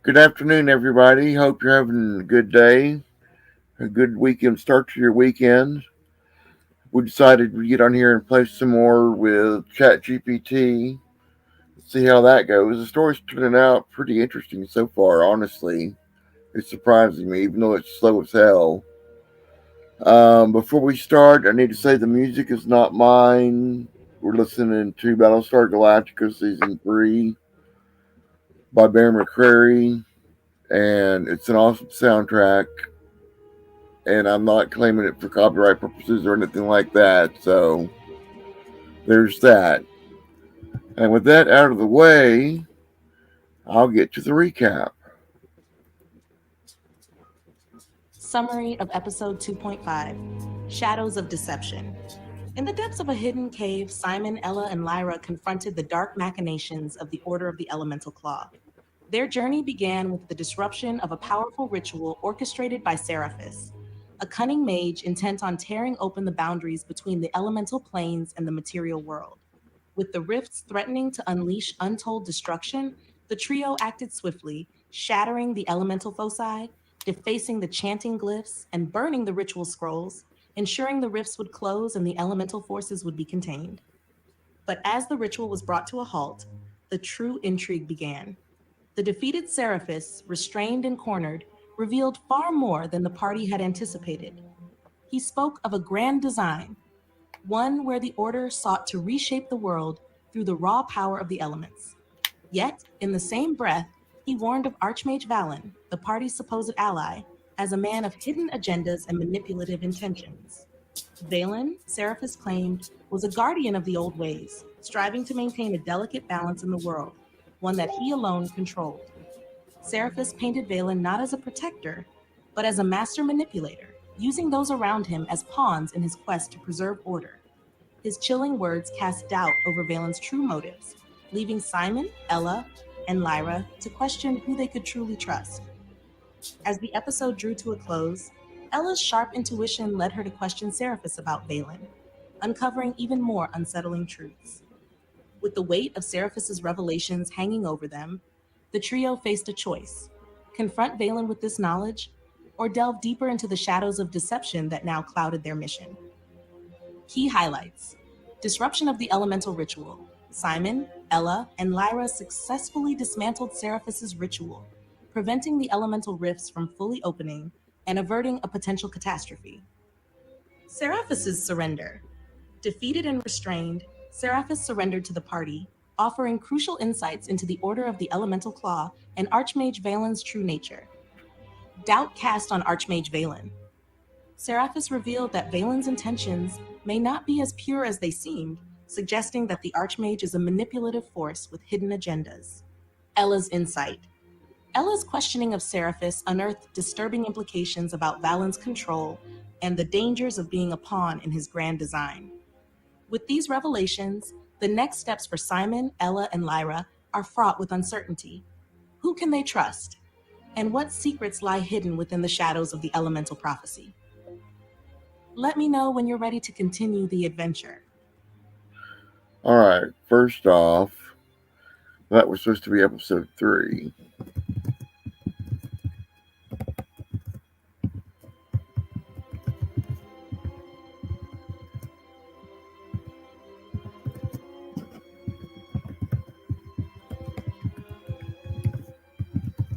Good afternoon, everybody. Hope you're having a good day, a good weekend start to your weekend. We decided we'd get on here and play some more with ChatGPT. See how that goes. The story's turning out pretty interesting so far, honestly. It's surprising me, even though it's slow as hell. Before we start, I need to say the music is not mine. We're listening to Battlestar Galactica Season 3 by Bear McCreary, and it's an awesome soundtrack, and I'm not claiming it for copyright purposes or anything like that. So there's that. And with that out of the way, I'll get to the recap. Summary of Episode 2.5 Shadows of Deception. In the depths of a hidden cave, Simon, Ella, and Lyra confronted the dark machinations of the Order of the Elemental Claw. Their journey began with the disruption of a powerful ritual orchestrated by Seraphis, a cunning mage intent on tearing open the boundaries between the elemental planes and the material world. With the rifts threatening to unleash untold destruction, the trio acted swiftly, shattering the elemental foci, defacing the chanting glyphs, and burning the ritual scrolls, ensuring the rifts would close and the elemental forces would be contained. But as the ritual was brought to a halt, the true intrigue began. The defeated Seraphis, restrained and cornered, revealed far more than the party had anticipated. He spoke of a grand design, one where the Order sought to reshape the world through the raw power of the elements. Yet, in the same breath, he warned of Archmage Valen, the party's supposed ally, as a man of hidden agendas and manipulative intentions. Valen, Seraphis claimed, was a guardian of the old ways, striving to maintain a delicate balance in the world, one that he alone controlled. Seraphis painted Valen not as a protector, but as a master manipulator, using those around him as pawns in his quest to preserve order. His chilling words cast doubt over Valen's true motives, leaving Simon, Ella, and Lyra to question who they could truly trust. As the episode drew to a close, Ella's sharp intuition led her to question Seraphis about Valen, uncovering even more unsettling truths. With the weight of Seraphis's revelations hanging over them, the trio faced a choice: confront Valen with this knowledge, or delve deeper into the shadows of deception that now clouded their mission. Key highlights: disruption of the elemental ritual. Simon, Ella, and Lyra successfully dismantled Seraphis's ritual, preventing the elemental rifts from fully opening and averting a potential catastrophe. Seraphis's surrender. Defeated and restrained, Seraphis surrendered to the party, offering crucial insights into the Order of the Elemental Claw and Archmage Valen's true nature. Doubt cast on Archmage Valen. Seraphis revealed that Valen's intentions may not be as pure as they seemed, suggesting that the Archmage is a manipulative force with hidden agendas. Ella's insight. Ella's questioning of Seraphis unearthed disturbing implications about Valen's control and the dangers of being a pawn in his grand design. With these revelations, the next steps for Simon, Ella, and Lyra are fraught with uncertainty. Who can they trust? And what secrets lie hidden within the shadows of the elemental prophecy? Let me know when you're ready to continue the adventure. All right, first off, that was supposed to be episode 3.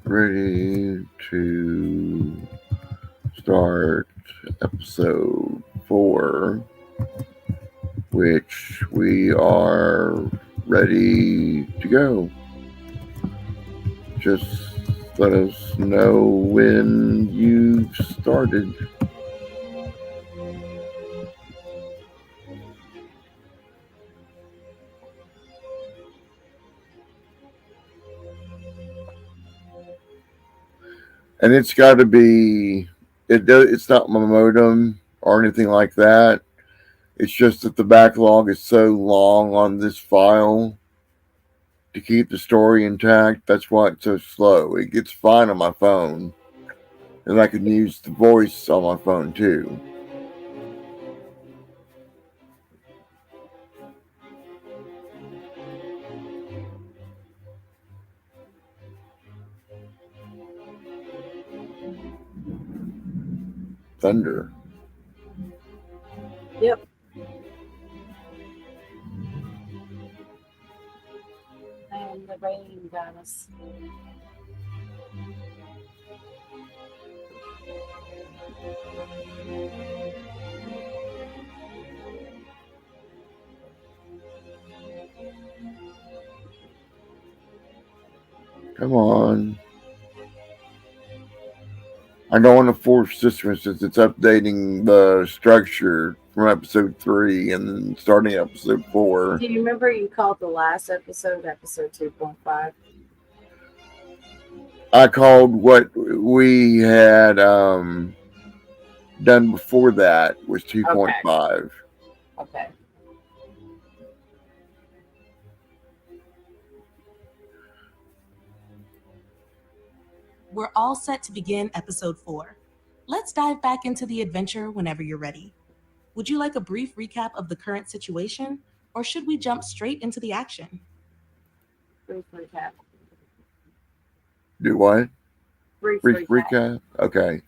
Ready to start episode 4, which we are ready to go. Just let us know when you've started. And it's got to be, it's not my modem or anything like that. It's just that the backlog is so long on this file to keep the story intact. That's why it's so slow. It gets fine on my phone, and I can use the voice on my phone too. thunder. Yep. And the rain got us. Come on. I don't want to force this one since it's updating the structure from episode 3 and then starting episode 4. Do you remember you called the last episode episode 2.5? I called what we had done before that was 2.5. Okay. We're all set to begin episode 4. Let's dive back into the adventure whenever you're ready. Would you like a brief recap of the current situation, or should we jump straight into the action? Brief recap. Do what? Brief recap? Okay.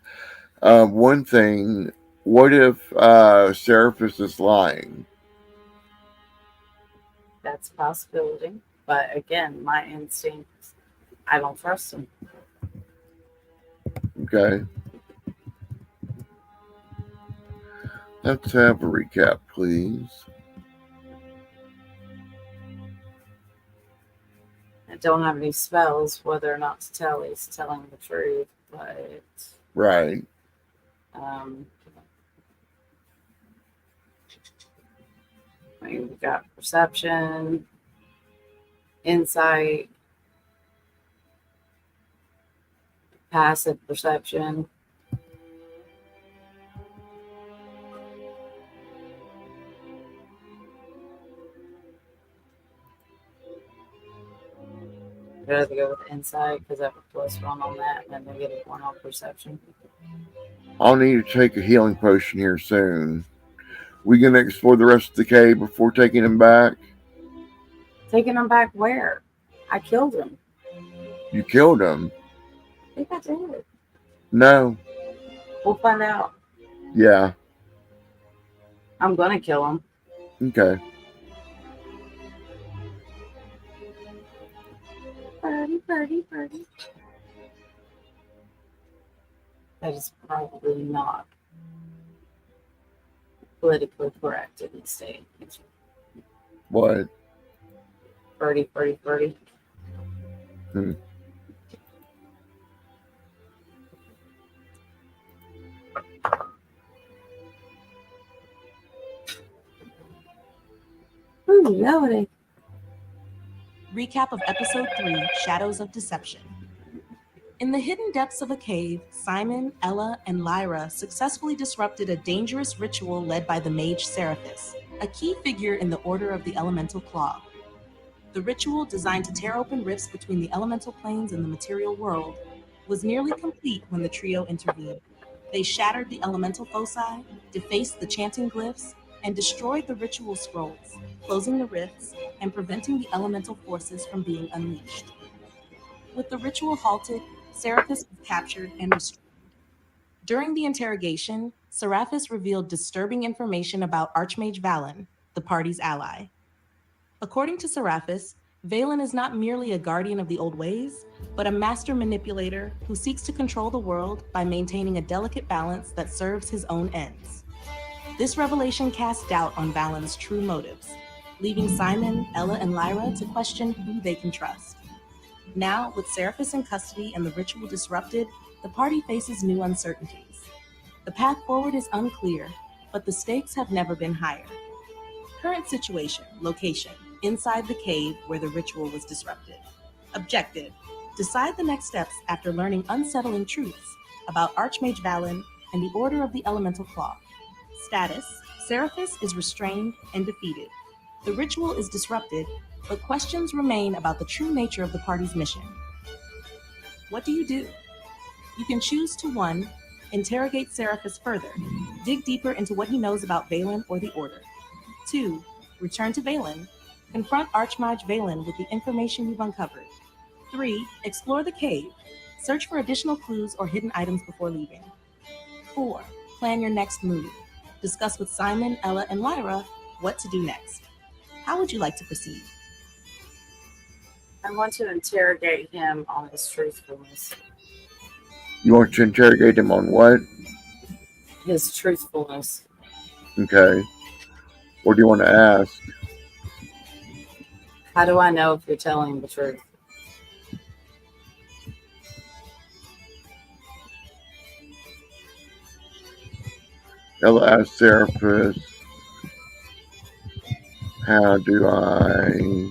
One thing, what if Seraphis is lying? That's a possibility. But again, my instincts, I don't trust him. Okay. Let's have a recap, please. I don't have any spells whether or not to tell he's telling the truth, but Right. We've got perception, insight, passive perception. I'd rather go with insight because I have a +1 on that, and then we get a 1 on perception. I'll need to take a healing potion here soon. We gonna explore the rest of the cave before taking him back? Taking him back where? I killed him. You killed him? I think I did. No. We'll find out. Yeah. I'm gonna kill him. Okay. Birdie. That is probably not politically correct in this state. What? Birdie. Ooh, lovely. Recap of episode 3, Shadows of Deception. In the hidden depths of a cave, Simon, Ella, and Lyra successfully disrupted a dangerous ritual led by the mage Seraphis, a key figure in the Order of the Elemental Claw. The ritual, designed to tear open rifts between the elemental planes and the material world, was nearly complete when the trio intervened. They shattered the elemental foci, defaced the chanting glyphs, and destroyed the ritual scrolls, closing the rifts and preventing the elemental forces from being unleashed. With the ritual halted, Seraphis was captured and restrained. During the interrogation, Seraphis revealed disturbing information about Archmage Valen, the party's ally. According to Seraphis, Valen is not merely a guardian of the old ways, but a master manipulator who seeks to control the world by maintaining a delicate balance that serves his own ends. This revelation casts doubt on Valen's true motives, leaving Simon, Ella, and Lyra to question who they can trust. Now, with Seraphis in custody and the ritual disrupted, the party faces new uncertainties. The path forward is unclear, but the stakes have never been higher. Current situation, location, inside the cave where the ritual was disrupted. Objective, decide the next steps after learning unsettling truths about Archmage Valen and the Order of the Elemental Claw. Status, Seraphis is restrained and defeated. The ritual is disrupted, but questions remain about the true nature of the party's mission. What do? You can choose to 1. Interrogate Seraphis further, dig deeper into what he knows about Valen or the Order. 2. Return to Valen, confront Archmage Valen with the information you've uncovered. 3. Explore the cave, search for additional clues or hidden items before leaving. 4. Plan your next move. Discuss with Simon, Ella, and Lyra what to do next. How would you like to proceed? I want to interrogate him on his truthfulness. You want to interrogate him on what? His truthfulness. Okay. What do you want to ask? How do I know if you're telling the truth? Ella asked Seraphis, how do I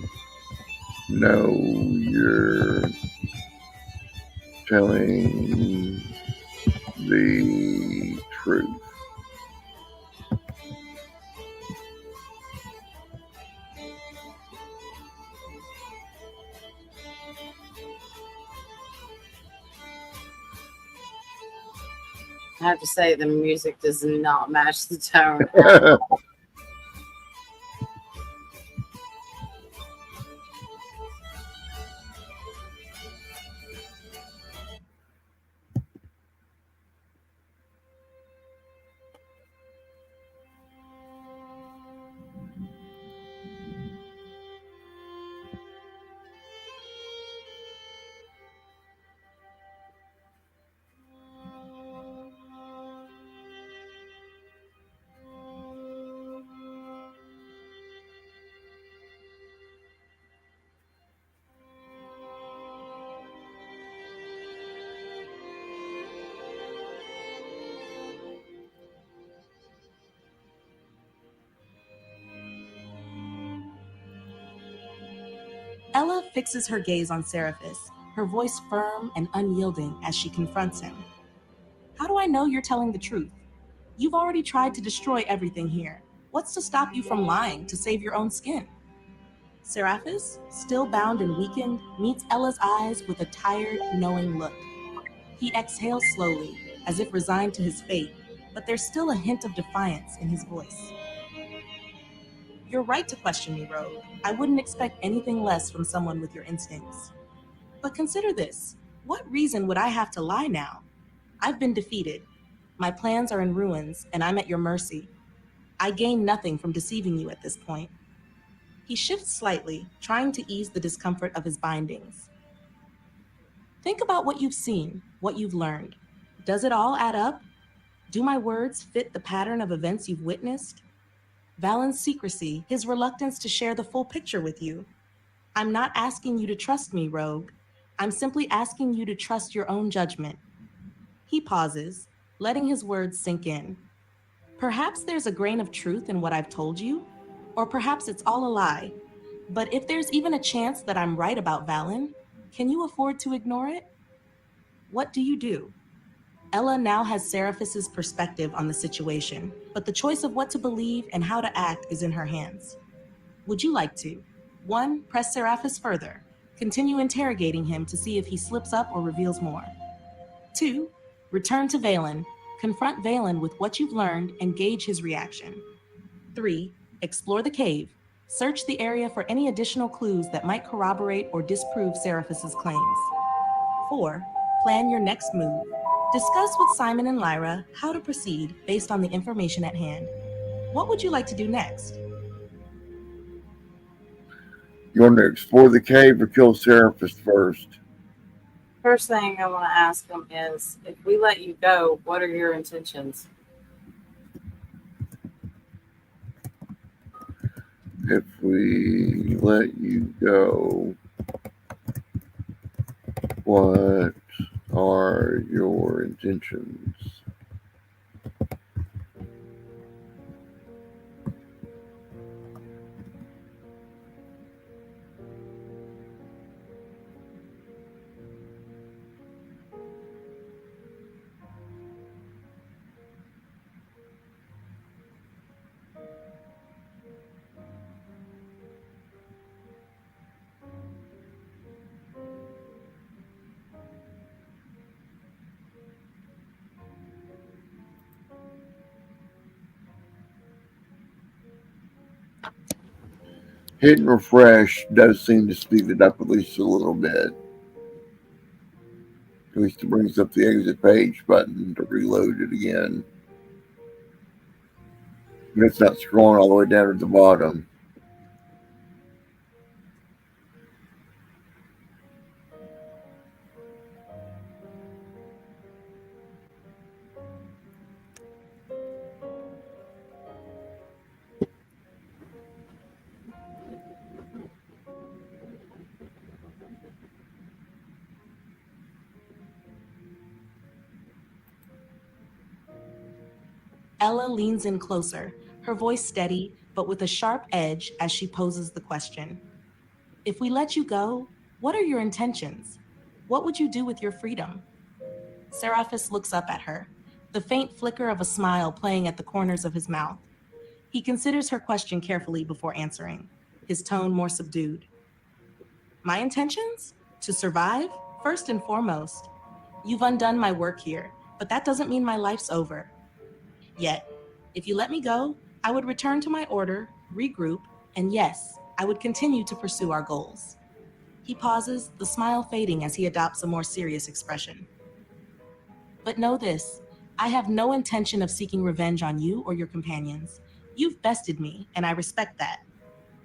know you're telling the truth? I have to say the music does not match the tone at all. Ella fixes her gaze on Seraphis, her voice firm and unyielding as she confronts him. How do I know you're telling the truth? You've already tried to destroy everything here. What's to stop you from lying to save your own skin? Seraphis, still bound and weakened, meets Ella's eyes with a tired, knowing look. He exhales slowly, as if resigned to his fate, but there's still a hint of defiance in his voice. You're right to question me, Rogue. I wouldn't expect anything less from someone with your instincts. But consider this. What reason would I have to lie now? I've been defeated. My plans are in ruins, and I'm at your mercy. I gain nothing from deceiving you at this point. He shifts slightly, trying to ease the discomfort of his bindings. Think about what you've seen, what you've learned. Does it all add up? Do my words fit the pattern of events you've witnessed? Valen's secrecy, his reluctance to share the full picture with you. I'm not asking you to trust me, Rogue. I'm simply asking you to trust your own judgment. He pauses, letting his words sink in. Perhaps there's a grain of truth in what I've told you, or perhaps it's all a lie. But if there's even a chance that I'm right about Valen, can you afford to ignore it? What do you do? Ella now has Seraphis's perspective on the situation, but the choice of what to believe and how to act is in her hands. Would you like to? 1. Press Seraphis further. Continue interrogating him to see if he slips up or reveals more. 2. Return to Valen. Confront Valen with what you've learned and gauge his reaction. 3. Explore the cave. Search the area for any additional clues that might corroborate or disprove Seraphis's claims. 4. Plan your next move. Discuss with Simon and Lyra how to proceed based on the information at hand. What would you like to do next? You want to explore the cave or kill Seraphis first? First thing I want to ask him is, if we let you go, what are your intentions? If we let you go, what are your intentions? Hit and refresh does seem to speed it up at least a little bit. At least it brings up the exit page button to reload it again. but it's not scrolling all the way down to the bottom. Ella leans in closer, her voice steady, but with a sharp edge as she poses the question. If we let you go, what are your intentions? What would you do with your freedom? Seraphis looks up at her, the faint flicker of a smile playing at the corners of his mouth. He considers her question carefully before answering, his tone more subdued. My intentions? To survive, first and foremost. You've undone my work here, but that doesn't mean my life's over. Yet, if you let me go, I would return to my order, regroup, and yes, I would continue to pursue our goals. He pauses, the smile fading as he adopts a more serious expression. But know this, I have no intention of seeking revenge on you or your companions. You've bested me, and I respect that.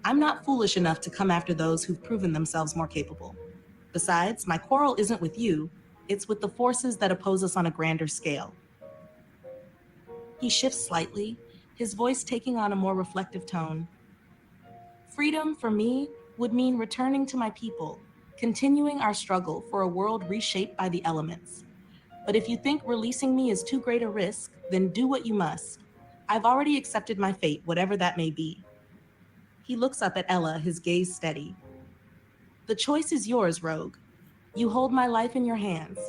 I'm not foolish enough to come after those who've proven themselves more capable. Besides, my quarrel isn't with you, it's with the forces that oppose us on a grander scale. He shifts slightly, his voice taking on a more reflective tone. Freedom, for me, would mean returning to my people, continuing our struggle for a world reshaped by the elements. But if you think releasing me is too great a risk, then do what you must. I've already accepted my fate, whatever that may be. He looks up at Ella, his gaze steady. The choice is yours, Rogue. You hold my life in your hands.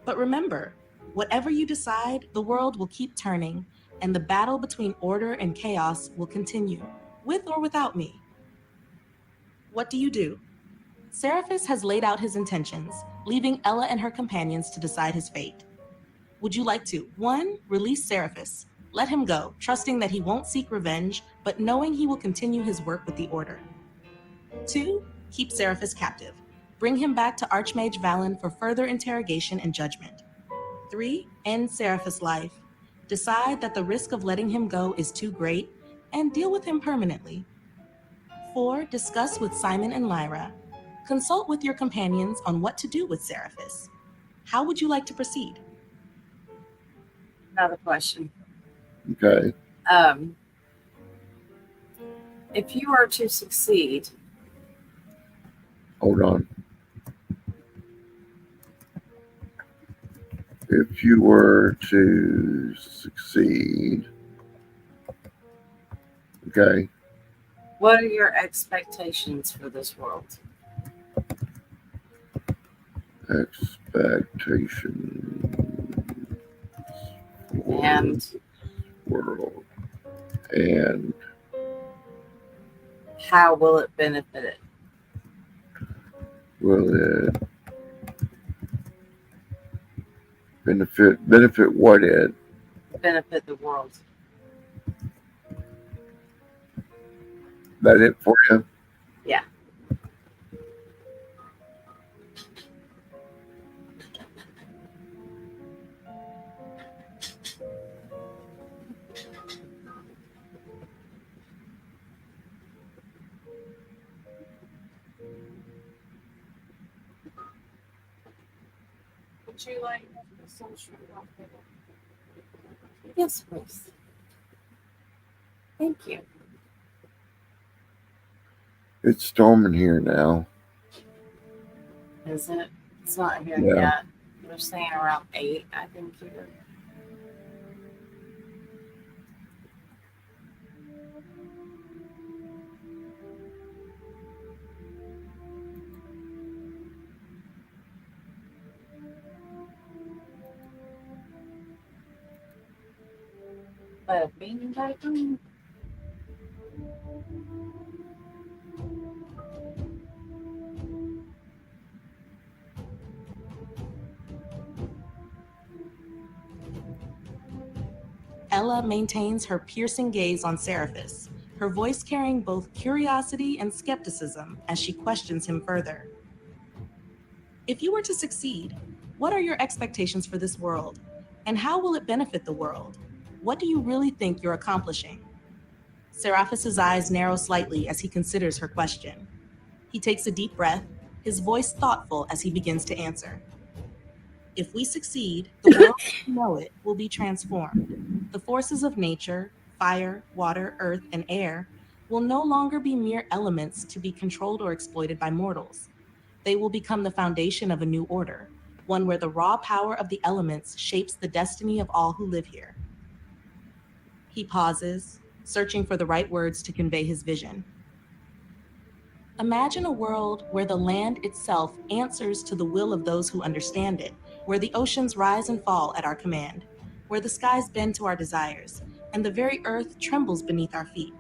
But remember, whatever you decide, the world will keep turning, and the battle between order and chaos will continue, with or without me. What do you do? Seraphis has laid out his intentions, leaving Ella and her companions to decide his fate. Would you like to, 1. Release Seraphis, let him go, trusting that he won't seek revenge, but knowing he will continue his work with the Order? 2. Keep Seraphis captive, bring him back to Archmage Valen for further interrogation and judgment. 3. End Seraphis' life, decide that the risk of letting him go is too great, and deal with him permanently. 4. Discuss with Simon and Lyra. Consult with your companions on what to do with Seraphis. How would you like to proceed? Another question. Okay. If you are to succeed, Hold on. If you were to succeed, okay, what are your expectations for this world? expectation for And world, and how will it benefit it? will it benefit what it? Benefit the world. That it for you? Yeah. Would you like some shrimp? Yes, please. Thank you. It's storming here now. Is it? It's not here Yeah. yet. They're saying around 8, I think here. But being back home. Ella maintains her piercing gaze on Seraphis, her voice carrying both curiosity and skepticism as she questions him further. If you were to succeed, what are your expectations for this world? And how will it benefit the world? What do you really think you're accomplishing? Seraphis's eyes narrow slightly as he considers her question. He takes a deep breath, his voice thoughtful as he begins to answer. If we succeed, the world as we know it will be transformed. The forces of nature, fire, water, earth, and air, will no longer be mere elements to be controlled or exploited by mortals. They will become the foundation of a new order, one where the raw power of the elements shapes the destiny of all who live here. He pauses, searching for the right words to convey his vision. Imagine a world where the land itself answers to the will of those who understand it, where the oceans rise and fall at our command, where the skies bend to our desires, and the very earth trembles beneath our feet.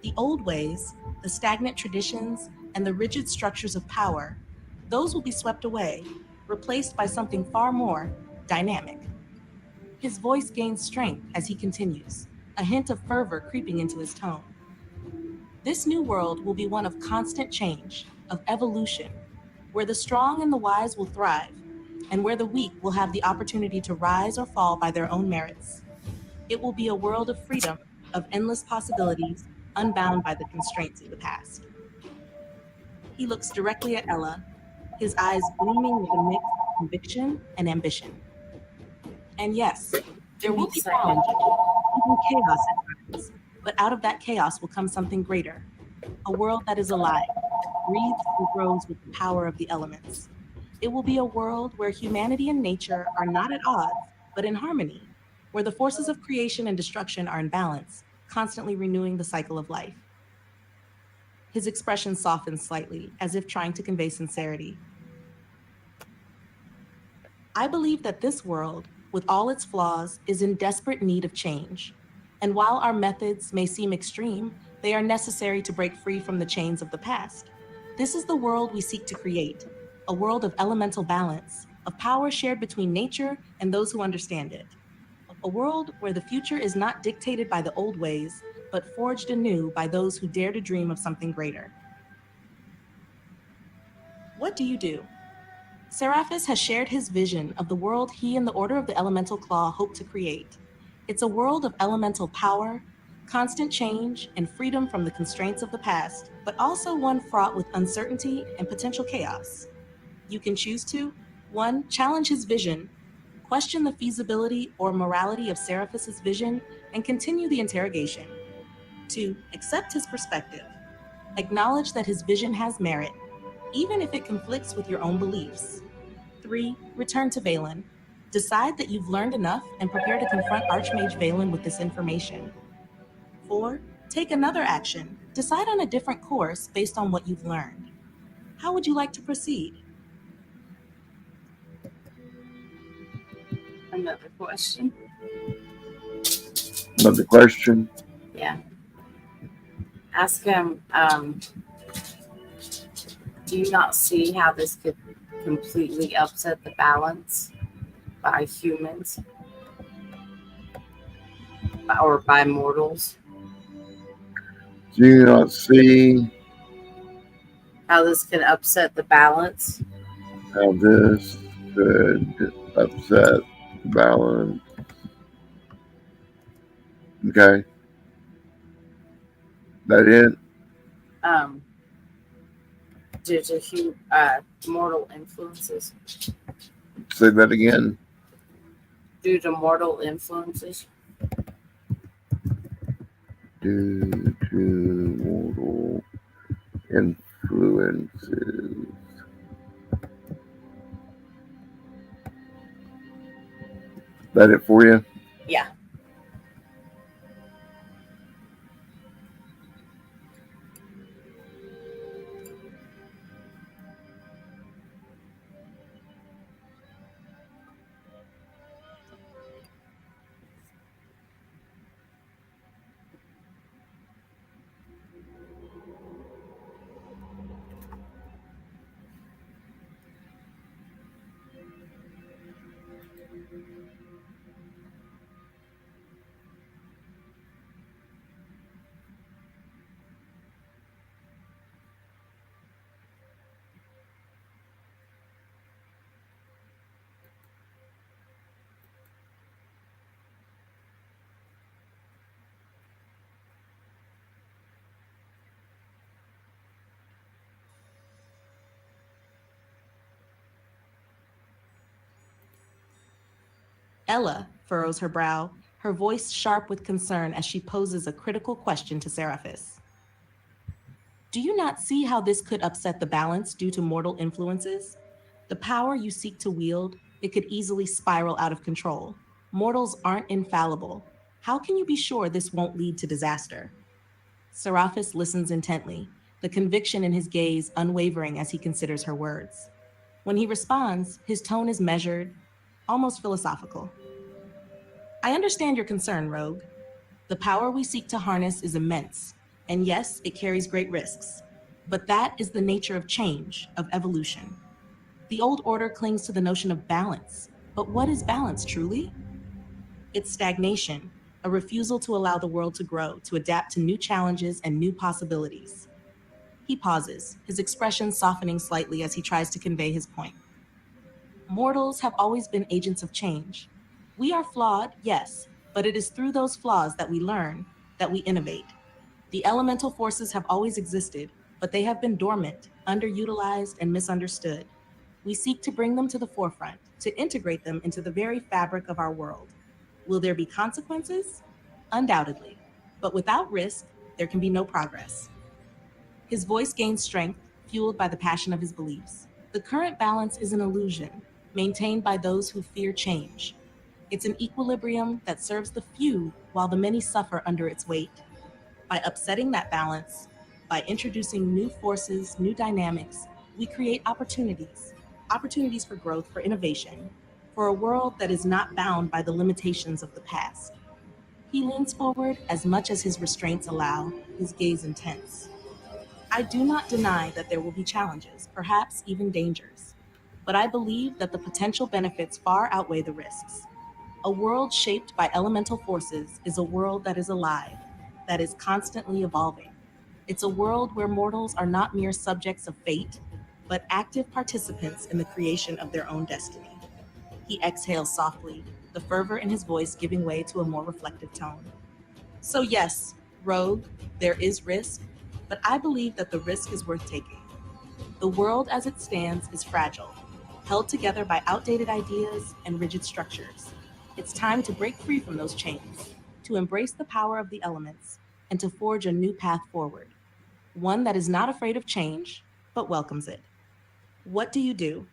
The old ways, the stagnant traditions, and the rigid structures of power, those will be swept away, replaced by something far more dynamic. His voice gains strength as he continues, a hint of fervor creeping into his tone. This new world will be one of constant change, of evolution, where the strong and the wise will thrive, and where the weak will have the opportunity to rise or fall by their own merits. It will be a world of freedom, of endless possibilities, unbound by the constraints of the past. He looks directly at Ella, his eyes gleaming with a mix of conviction and ambition. And yes, there Give me will a be second. challenges, even chaos at times, but out of that chaos will come something greater, a world that is alive, that breathes and grows with the power of the elements. It will be a world where humanity and nature are not at odds, but in harmony, where the forces of creation and destruction are in balance, constantly renewing the cycle of life. His expression softens slightly, as if trying to convey sincerity. I believe that this world, with all its flaws, is in desperate need of change. And while our methods may seem extreme, they are necessary to break free from the chains of the past. This is the world we seek to create, a world of elemental balance, of power shared between nature and those who understand it. A world where the future is not dictated by the old ways, but forged anew by those who dare to dream of something greater. What do you do? Seraphis has shared his vision of the world he and the Order of the Elemental Claw hope to create. It's a world of elemental power, constant change, and freedom from the constraints of the past, but also one fraught with uncertainty and potential chaos. You can choose to 1. Challenge his vision, question the feasibility or morality of Seraphis's vision, and continue the interrogation. 2. Accept his perspective. Acknowledge that his vision has merit, even if it conflicts with your own beliefs. 3. Return to Valen. Decide that you've learned enough and prepare to confront Archmage Valen with this information. 4. Take another action. Decide on a different course based on what you've learned. How would you like to proceed? Another question. Another question. Yeah. Ask him, do you not see how this could completely upset the balance by humans or by mortals? Do you not see How this could upset the balance? how this could upset the balance? Okay, that it? Um, due to mortal influences. Say that again. Due to mortal influences. Due to mortal influences. That it for you? Yeah. Ella furrows her brow, her voice sharp with concern as she poses a critical question to Seraphis. Do you not see how this could upset the balance due to mortal influences? The power you seek to wield, it could easily spiral out of control. Mortals aren't infallible. How can you be sure this won't lead to disaster? Seraphis listens intently, the conviction in his gaze unwavering as he considers her words. When he responds, his tone is measured, almost philosophical. I understand your concern, Rogue. The power we seek to harness is immense, and yes, it carries great risks. But that is the nature of change, of evolution. The old order clings to the notion of balance. But what is balance truly? It's stagnation, a refusal to allow the world to grow, to adapt to new challenges and new possibilities. He pauses, his expression softening slightly as he tries to convey his point. Mortals have always been agents of change. We are flawed, yes, but it is through those flaws that we learn, that we innovate. The elemental forces have always existed, but they have been dormant, underutilized, and misunderstood. We seek to bring them to the forefront, to integrate them into the very fabric of our world. Will there be consequences? Undoubtedly. But without risk, there can be no progress. His voice gains strength, fueled by the passion of his beliefs. The current balance is an illusion, maintained by those who fear change. It's an equilibrium that serves the few while the many suffer under its weight. By upsetting that balance, by introducing new forces, new dynamics, we create opportunities for growth, for innovation, for a world that is not bound by the limitations of the past. He leans forward as much as his restraints allow, his gaze intense. I do not deny that there will be challenges, perhaps even dangers, but I believe that the potential benefits far outweigh the risks. A world shaped by elemental forces is a world that is alive, that is constantly evolving. It's a world where mortals are not mere subjects of fate, but active participants in the creation of their own destiny. He exhales softly, the fervor in his voice giving way to a more reflective tone. So, yes, Rogue, there is risk, but I believe that the risk is worth taking. The world as it stands is fragile, held together by outdated ideas and rigid structures. It's time to break free from those chains, to embrace the power of the elements, and to forge a new path forward, one that is not afraid of change, but welcomes it. What do you do?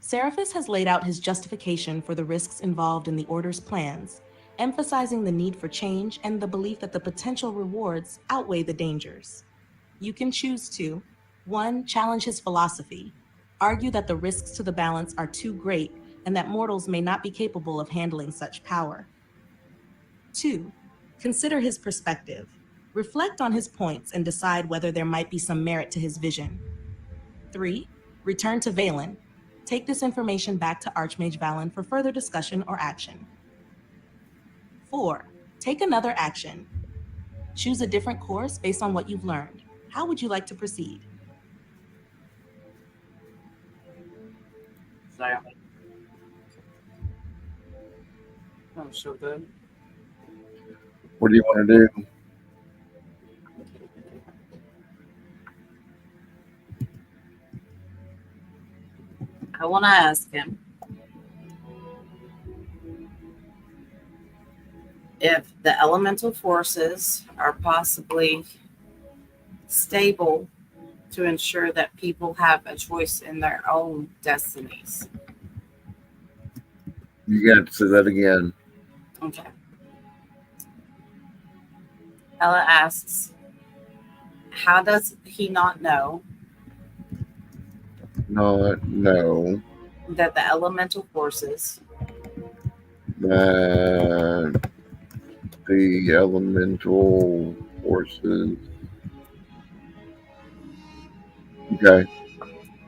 Seraphis has laid out his justification for the risks involved in the Order's plans, emphasizing the need for change and the belief that the potential rewards outweigh the dangers. You can choose to 1. Challenge his philosophy, argue that the risks to the balance are too great and that mortals may not be capable of handling such power. 2. Consider his perspective. Reflect on his points and decide whether there might be some merit to his vision. 3. Return to Valen. Take this information back to Archmage Valen for further discussion or action. 4. Take another action. Choose a different course based on what you've learned. How would you like to proceed? So, oh, so good. What do you want to do? I want to ask him if the elemental forces are possibly stable to ensure that people have a choice in their own destinies. You got to say that again. Okay. Ella asks, how does he not know Not know that the elemental forces that the elemental forces, okay,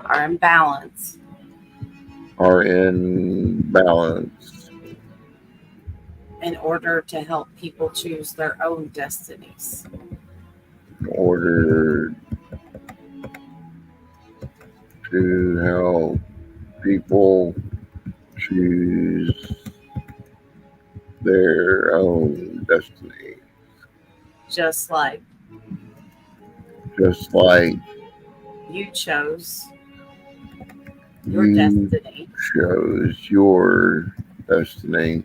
are in balance are in balance in order to help people choose their own destinies? in order to help people choose their own destiny. Just like Just like you chose your you destiny chose your destiny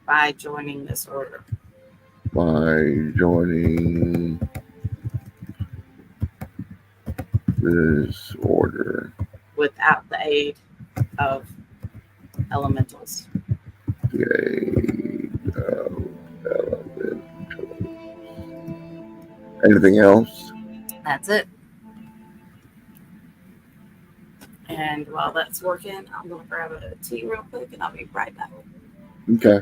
by joining this order by joining this order. without the aid of elementals. The aid of elementals. Anything else? That's it. And while that's working, I'm going to grab a tea real quick and I'll be right back. Okay.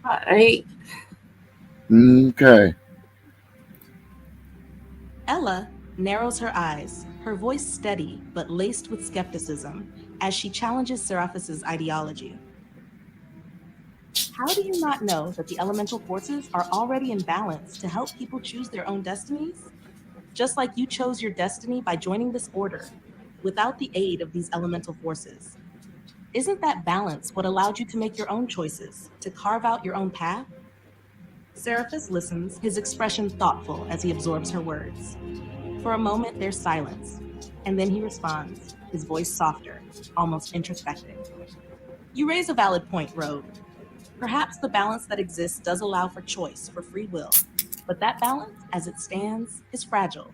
All right. Okay. Ella narrows her eyes, her voice steady but laced with skepticism, as she challenges Seraphis's ideology. How do you not know that the elemental forces are already in balance to help people choose their own destinies? Just like you chose your destiny by joining this order, without the aid of these elemental forces. Isn't that balance what allowed you to make your own choices, to carve out your own path? Seraphis listens, his expression thoughtful as he absorbs her words. For a moment, there's silence, and then he responds, his voice softer, almost introspective. You raise a valid point, Rogue. Perhaps the balance that exists does allow for choice, for free will. But that balance, as it stands, is fragile.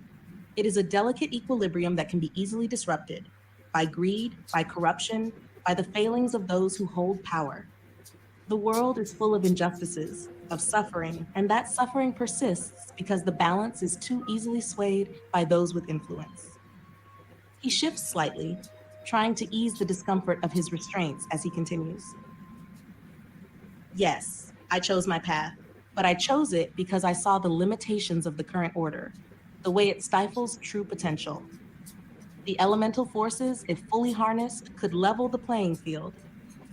It is a delicate equilibrium that can be easily disrupted by greed, by corruption, by the failings of those who hold power. The world is full of injustices, of suffering, and that suffering persists because the balance is too easily swayed by those with influence. He shifts slightly, trying to ease the discomfort of his restraints as he continues. Yes, I chose my path, but I chose it because I saw the limitations of the current order, the way it stifles true potential. The elemental forces, if fully harnessed, could level the playing field,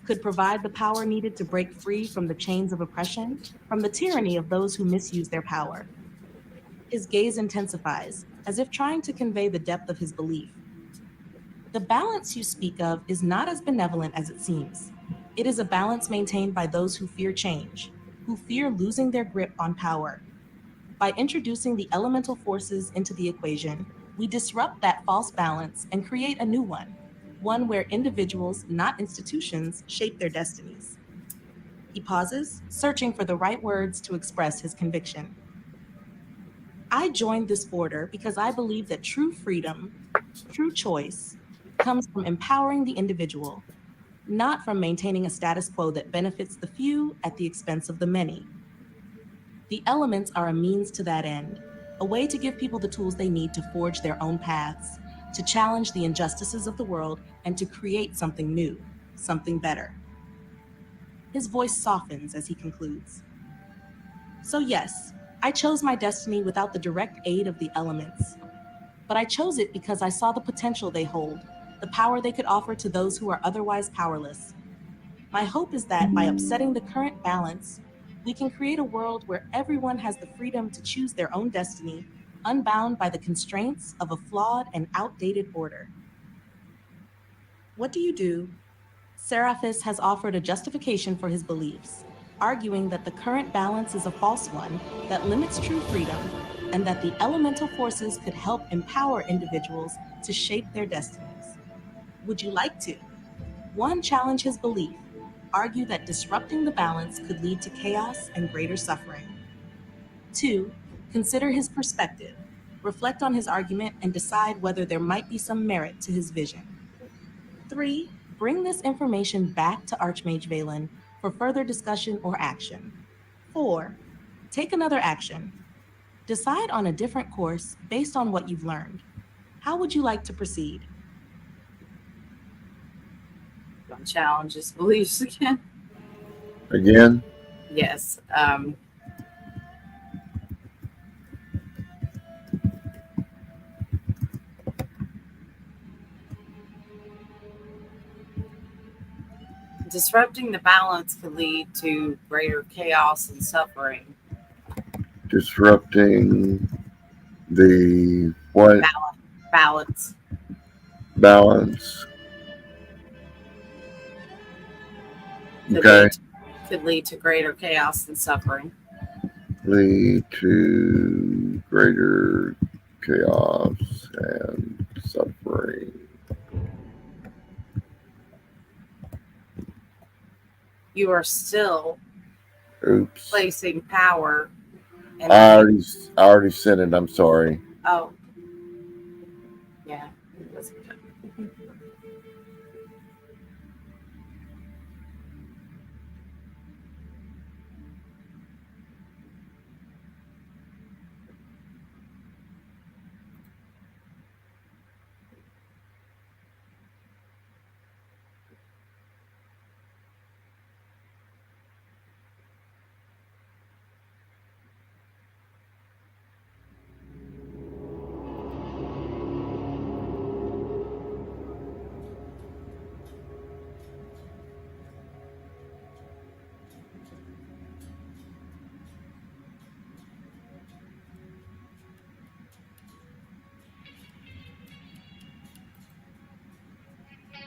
could provide the power needed to break free from the chains of oppression, from the tyranny of those who misuse their power. His gaze intensifies, as if trying to convey the depth of his belief. The balance you speak of is not as benevolent as it seems. It is a balance maintained by those who fear change, who fear losing their grip on power. By introducing the elemental forces into the equation, we disrupt that false balance and create a new one where individuals, not institutions, shape their destinies. He pauses, searching for the right words to express his conviction. I joined this order because I believe that true freedom, true choice, comes from empowering the individual, not from maintaining a status quo that benefits the few at the expense of the many. The elements are a means to that end, a way to give people the tools they need to forge their own paths, to challenge the injustices of the world, and to create something new, something better. His voice softens as he concludes. So, yes, I chose my destiny without the direct aid of the elements, but I chose it because I saw the potential they hold, the power they could offer to those who are otherwise powerless. My hope is that by upsetting the current balance, we can create a world where everyone has the freedom to choose their own destiny unbound by the constraints of a flawed and outdated order. What do you do? Seraphis has offered a justification for his beliefs, arguing that the current balance is a false one that limits true freedom, and that the elemental forces could help empower individuals to shape their destinies. Would you like to? 1. Challenge his belief. Argue that disrupting the balance could lead to chaos and greater suffering. 2. Consider his perspective. Reflect on his argument and decide whether there might be some merit to his vision. 3. Bring this information back to Archmage Valen for further discussion or action. 4. Take another action. Decide on a different course based on what you've learned. How would you like to proceed? Don't challenge his beliefs again. Again? Yes. Disrupting the balance could lead to greater chaos and suffering. Disrupting the what? Balance. Balance. Okay. Could lead to greater chaos and suffering. Lead to greater chaos and suffering. You are still Oops. placing power. I already said it. I'm sorry. Oh. Yeah. It was good.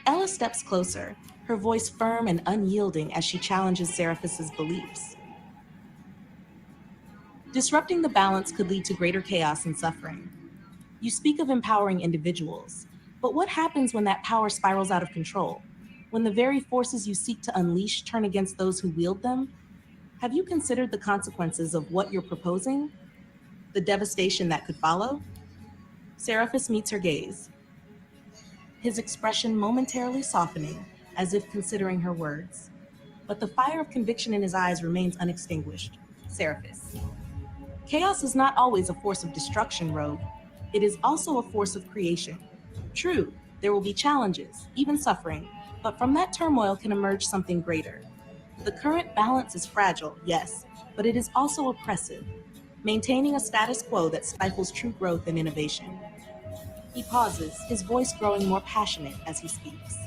Ella steps closer, her voice firm and unyielding as she challenges Seraphis's beliefs. Disrupting the balance could lead to greater chaos and suffering. You speak of empowering individuals, but what happens when that power spirals out of control? When the very forces you seek to unleash turn against those who wield them? Have you considered the consequences of what you're proposing? The devastation that could follow? Seraphis meets her gaze, his expression momentarily softening, as if considering her words. But the fire of conviction in his eyes remains unextinguished. Seraphis. Chaos is not always a force of destruction, Rogue. It is also a force of creation. True, there will be challenges, even suffering, but from that turmoil can emerge something greater. The current balance is fragile, yes, but it is also oppressive, maintaining a status quo that stifles true growth and innovation. He pauses, his voice growing more passionate as he speaks.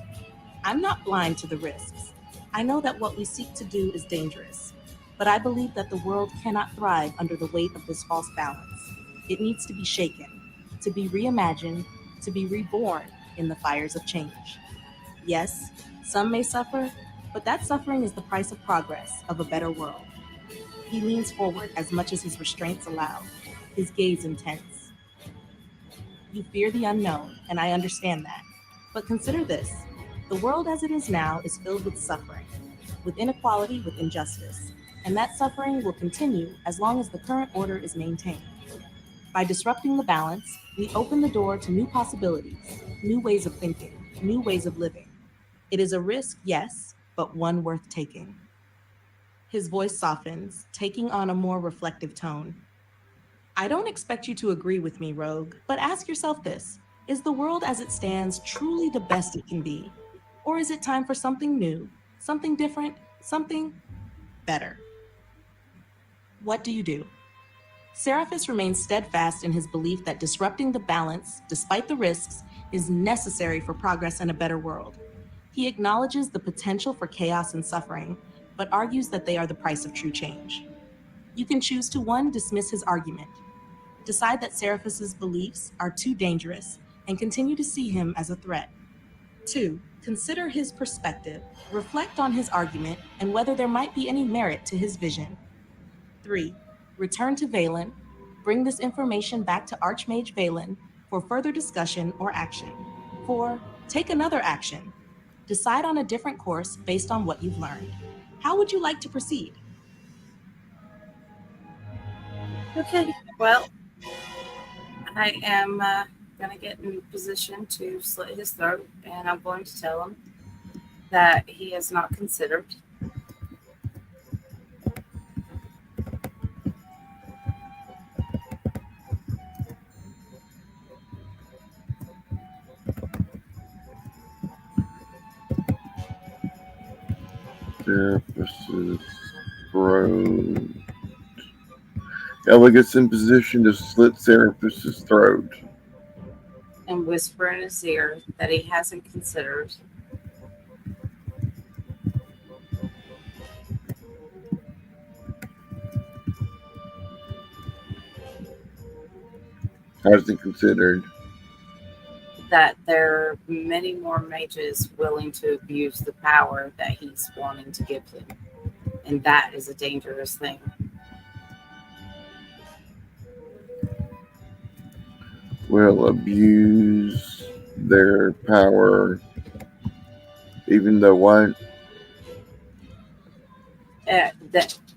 I'm not blind to the risks. I know that what we seek to do is dangerous, but I believe that the world cannot thrive under the weight of this false balance. It needs to be shaken, to be reimagined, to be reborn in the fires of change. Yes, some may suffer, but that suffering is the price of progress, of a better world. He leans forward as much as his restraints allow, his gaze intense. You fear the unknown, and I understand that. But consider this. The world as it is now is filled with suffering, with inequality, with injustice. And that suffering will continue as long as the current order is maintained. By disrupting the balance, we open the door to new possibilities, new ways of thinking, new ways of living. It is a risk, yes, but one worth taking. His voice softens, taking on a more reflective tone. I don't expect you to agree with me, Rogue, but ask yourself this. Is the world as it stands truly the best it can be? Or is it time for something new, something different, something better? What do you do? Seraphis remains steadfast in his belief that disrupting the balance, despite the risks, is necessary for progress and a better world. He acknowledges the potential for chaos and suffering, but argues that they are the price of true change. You can choose to 1. Dismiss his argument, Decide that Seraphus's beliefs are too dangerous and continue to see him as a threat. 2. Consider his perspective. Reflect on his argument and whether there might be any merit to his vision. 3. Return to Valen. Bring this information back to Archmage Valen for further discussion or action. 4. Take another action. Decide on a different course based on what you've learned. How would you like to proceed? Okay, well, I am going to get in position to slit his throat, and I'm going to tell him that he has not considered Seraphus's throat. Ella gets in position to slit Seraphus's throat. and whisper in his ear that he hasn't considered Hasn't considered. that there are many more mages willing to abuse the power that he's wanting to give them. And that is a dangerous thing. Will abuse their power, even though what?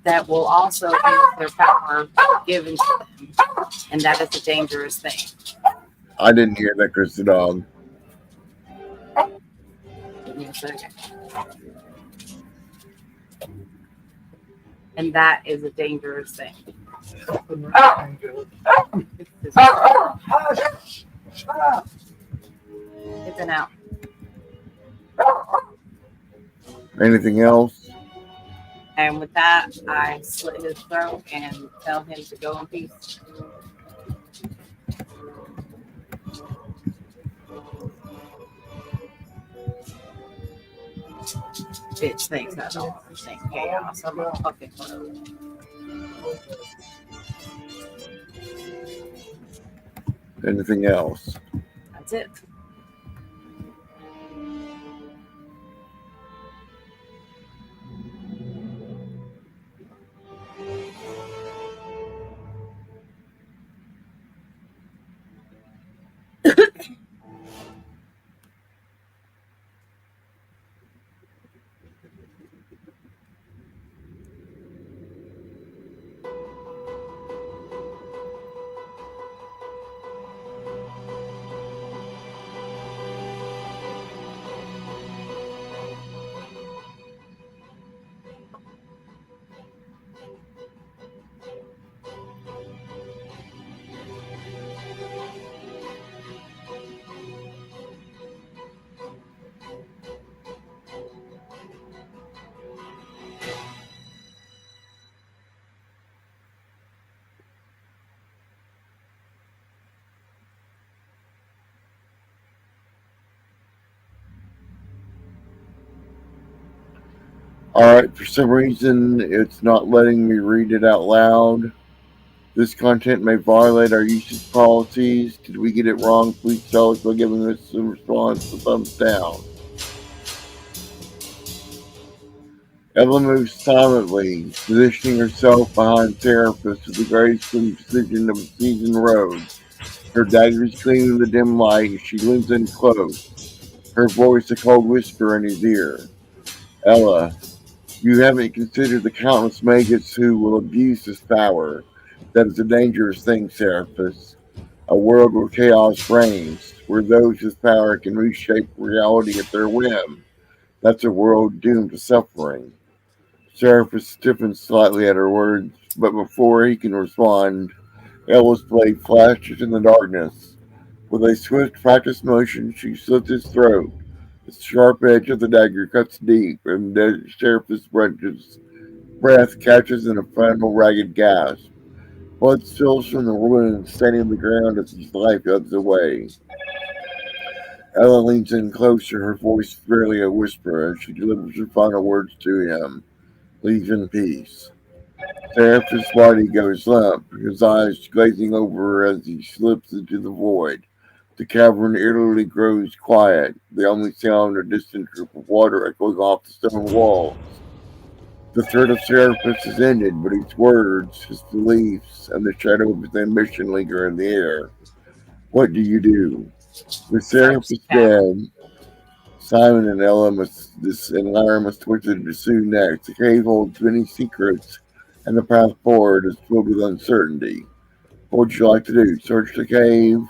That will also have their power given to them. And that is a dangerous thing. I didn't hear that, Chris the dog. Give me a second. And that is a dangerous thing. Get them out. Anything else? And with that, I slit his throat and tell him to go in peace. Bitch thinks I don't understand chaos. I'm a fucking pro. Anything else? That's it. Alright, for some reason it's not letting me read it out loud. This content may violate our usage policies. Did we get it wrong? Please tell us by giving us a response, a thumbs down. Ella moves silently, positioning herself behind Seraphus with the graceful precision of a seasoned road. Her daggers gleam in the dim light as she leans in close, her voice a cold whisper in his ear. Ella, you haven't considered the countless magus who will abuse this power. That is a dangerous thing, Seraphus. A world where chaos reigns, where those with power can reshape reality at their whim. That's a world doomed to suffering. Seraphus stiffens slightly at her words, but before he can respond, Ella's blade flashes in the darkness. With a swift, practiced motion, she slits his throat. The sharp edge of the dagger cuts deep, and Seraphus' breath catches in a final ragged gasp. Blood spills from the wound, staining the ground as his life ebbs away. Ella leans in closer, her voice barely a whisper, as she delivers her final words to him. Leave in peace. Seraph's body goes limp, his eyes glazing over as he slips into the void. The cavern eerily grows quiet, the only sound a distant drip of water echoing off the stone walls. The threat of Seraphis is ended, but his words, his beliefs, and the shadow of his ambition linger in the air. What do you do? With Search Seraphis the cavern. dead, Simon and Ella must this and Lyra must what to pursue next. The cave holds many secrets, and the path forward is filled with uncertainty. What would you like to do? Search the cave,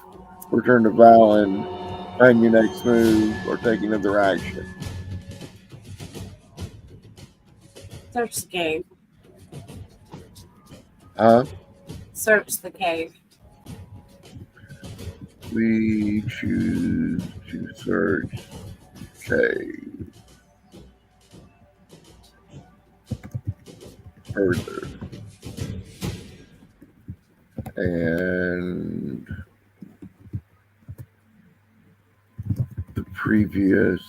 return to Valen, plan your next move, or take another action? Search the cave. Huh? Search the cave. We choose to search cave further. And the previous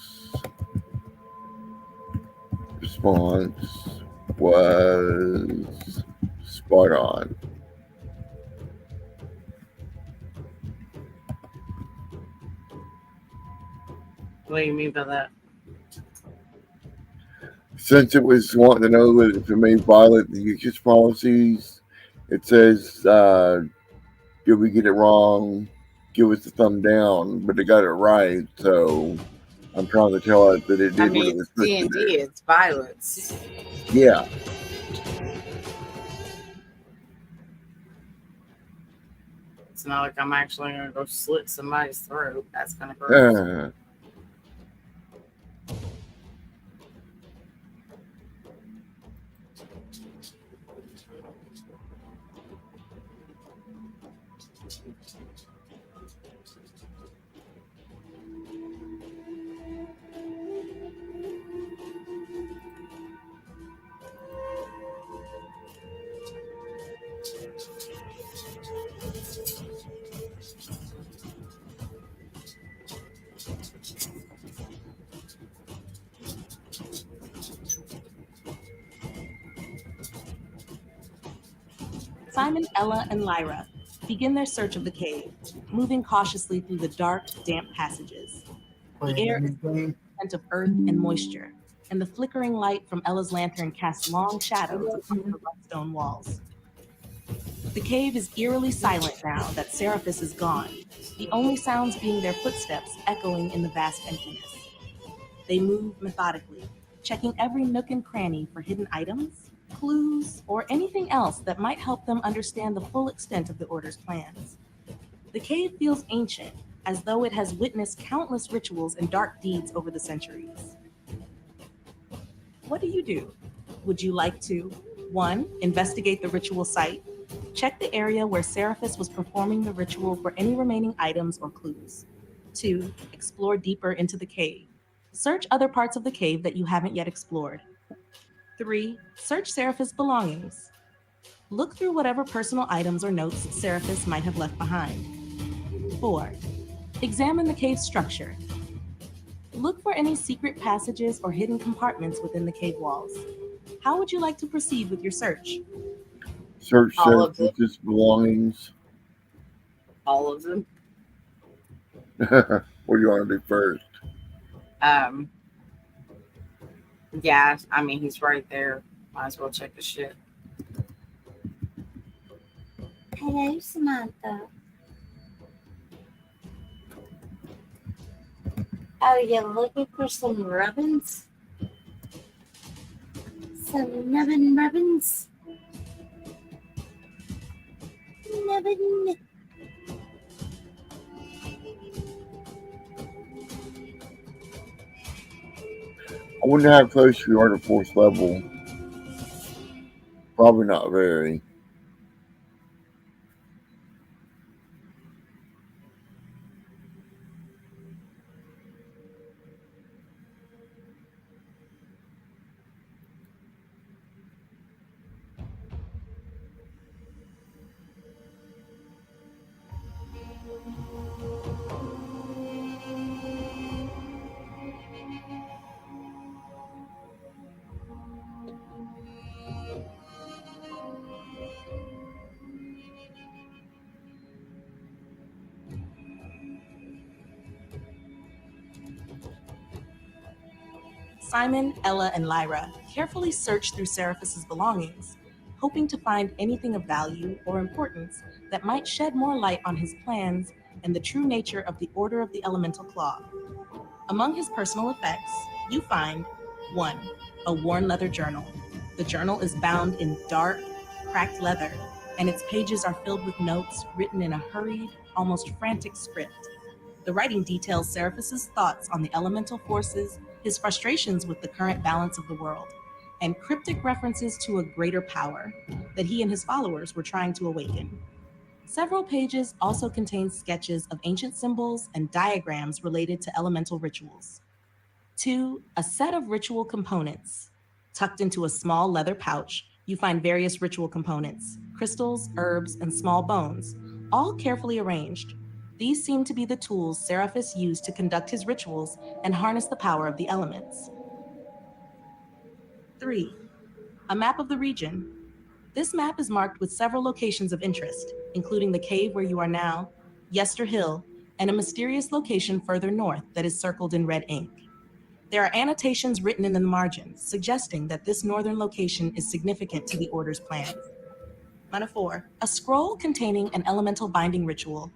response was spot on. What do you mean by that? Since it was wanting to know that if it may violate the usage policies, it says, did we get it wrong? Give us a thumb down, but it got it right, so I'm trying to tell it that it I did what mean, it it's was supposed D to and D. do. It's violence. Yeah. It's not like I'm actually gonna go slit somebody's throat. That's kind of gross. Uh, Simon, Ella, and Lyra begin their search of the cave, moving cautiously through the dark, damp passages. The air is the scent of earth and moisture, and the flickering light from Ella's lantern casts long shadows across the rough stone walls. The cave is eerily silent now that Seraphis is gone, the only sounds being their footsteps echoing in the vast emptiness. They move methodically, checking every nook and cranny for hidden items, clues, or anything else that might help them understand the full extent of the Order's plans. The cave feels ancient, as though it has witnessed countless rituals and dark deeds over the centuries. What do you do? Would you like to 1. Investigate the ritual site? Check the area where Seraphis was performing the ritual for any remaining items or clues. 2. Explore deeper into the cave. Search other parts of the cave that you haven't yet explored. 3. Search Seraphis' belongings. Look through whatever personal items or notes Seraphis might have left behind. 4. Examine the cave structure. Look for any secret passages or hidden compartments within the cave walls. How would you like to proceed with your search? search All of them. Seraphis' belongings. All of them. What do you want to do first? Um. Yeah. I mean, he's right there. Might as well check the shit. Hello, Samantha. Oh, you're looking for some ribbons? Some ribbons? Nubbin. I wonder how close we are to fourth level. Probably not very. Simon, Ella, and Lyra carefully search through Seraphus's belongings, hoping to find anything of value or importance that might shed more light on his plans and the true nature of the Order of the Elemental Claw. Among his personal effects, you find 1. A worn leather journal. The journal is bound in dark, cracked leather, and its pages are filled with notes written in a hurried, almost frantic script. The writing details Seraphus's thoughts on the elemental forces, his frustrations with the current balance of the world, and cryptic references to a greater power that he and his followers were trying to awaken. Several pages also contain sketches of ancient symbols and diagrams related to elemental rituals. 2. A set of ritual components. Tucked into a small leather pouch, you find various ritual components crystals, herbs, and small bones, all carefully arranged. These seem to be the tools Seraphus used to conduct his rituals and harness the power of the elements. 3. A map of the region. This map is marked with several locations of interest, including the cave where you are now, Yester Hill, and a mysterious location further north that is circled in red ink. There are annotations written in the margins suggesting that this northern location is significant to the Order's plans. Mana 4. A scroll containing an elemental binding ritual.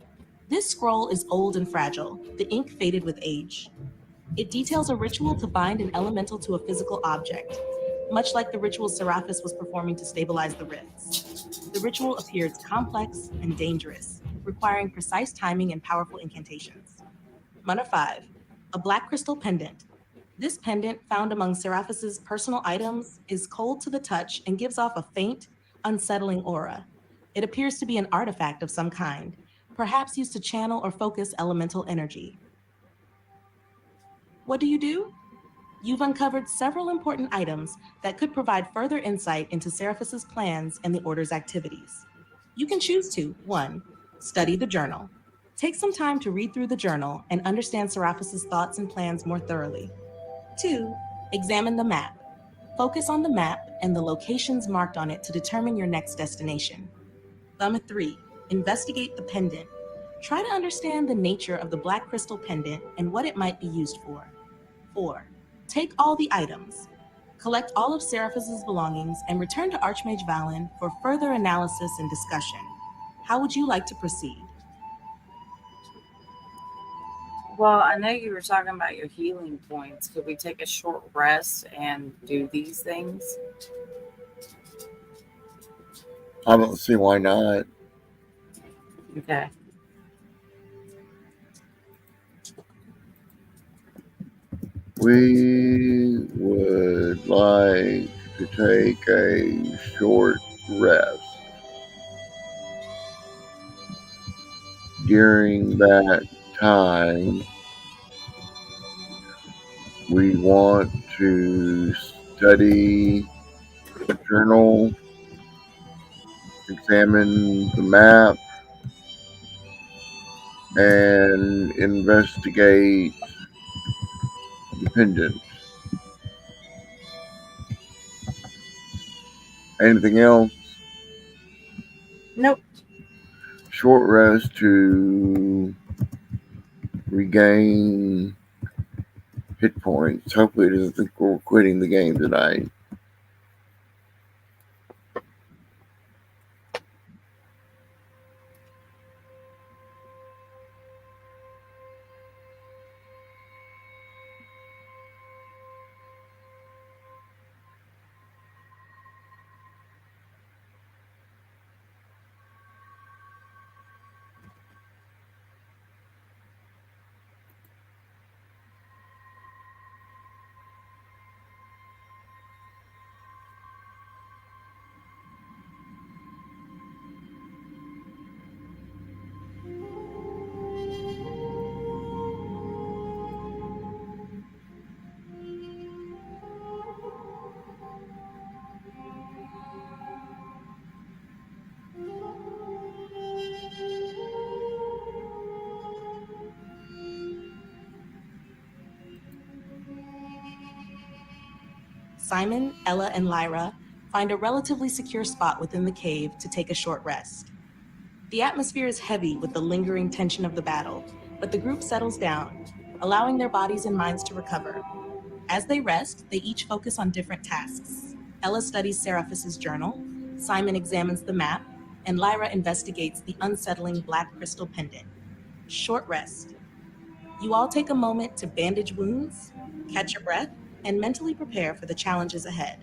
This scroll is old and fragile, the ink faded with age. It details a ritual to bind an elemental to a physical object, much like the ritual Seraphus was performing to stabilize the rifts. The ritual appears complex and dangerous, requiring precise timing and powerful incantations. Mana 5. A black crystal pendant. This pendant, found among Seraphus's personal items, is cold to the touch and gives off a faint, unsettling aura. It appears to be an artifact of some kind, perhaps used to channel or focus elemental energy. What do? You've uncovered several important items that could provide further insight into Seraphus's plans and the Order's activities. You can choose to 1. Study the journal. Take some time to read through the journal and understand Seraphus's thoughts and plans more thoroughly. 2. Examine the map. Focus on the map and the locations marked on it to determine your next destination. 3. Investigate the pendant. Try to understand the nature of the black crystal pendant and what it might be used for. 4. Take all the items. Collect all of Seraphus's belongings and return to Archmage Valen for further analysis and discussion. How would you like to proceed? Well, I know you were talking about your healing points. Could we take a short rest and do these things? I don't see why not. Okay. We would like to take a short rest. During that time, we want to study the journal, examine the map, and investigate the pendant. Anything else? Nope. Short rest to regain hit points. Hopefully, it doesn't think we're quitting the game tonight. Simon, Ella, and Lyra find a relatively secure spot within the cave to take a short rest. The atmosphere is heavy with the lingering tension of the battle, but the group settles down, allowing their bodies and minds to recover. As they rest, they each focus on different tasks. Ella studies Seraphis's journal, Simon examines the map, and Lyra investigates the unsettling black crystal pendant. Short rest. You all take a moment to bandage wounds, catch your breath, and mentally prepare for the challenges ahead.